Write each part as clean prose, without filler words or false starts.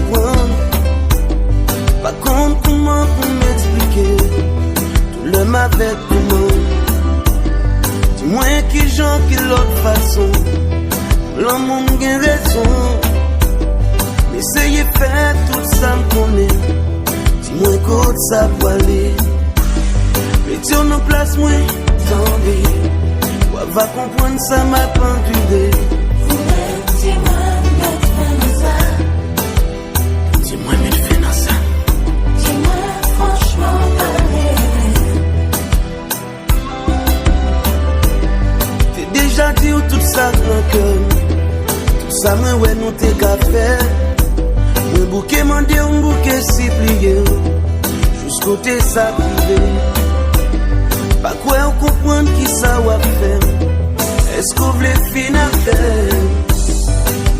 comprendre. Pas contre comment pour m'expliquer tout le m'avait comment. Dis-moi qui j'en qui l'autre façon. L'amour m'a raison. Mais essayez faire tout ça me connaît. Dis-moi quand ça va aller. Mettez nos places moi, attendez. On va comprendre ça m'a pendulé. Dis-moi, mettre fin dans ça. Dis-moi, mettre fin dans ça. Dis-moi, franchement, parler. T'es déjà dit où tout ça dans cœur. Tout ça, moi, ouais, nous t'es qu'à faire. Un bouquet mandé, un bouquet si plié. Jusqu'au t'es ça privé. Pas quoi on comprend qui ça va faire. Est-ce qu'on voulait finir à faire?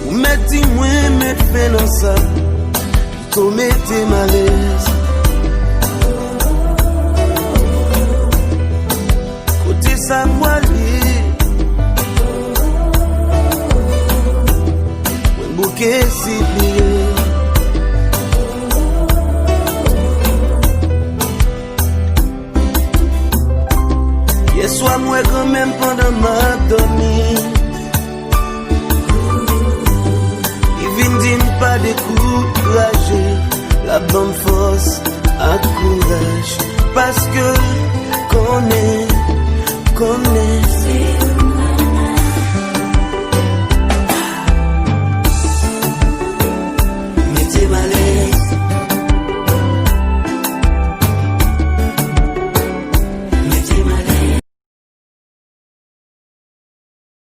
Ou mettez moi, mettre fin dans ça. Plutôt mettez malaise. Côté ça voilé. Un bouquet si plié. Sois moi quand même pendant ma dormie. Il vient dire pas décourager. La bonne force à courage. Parce que connaît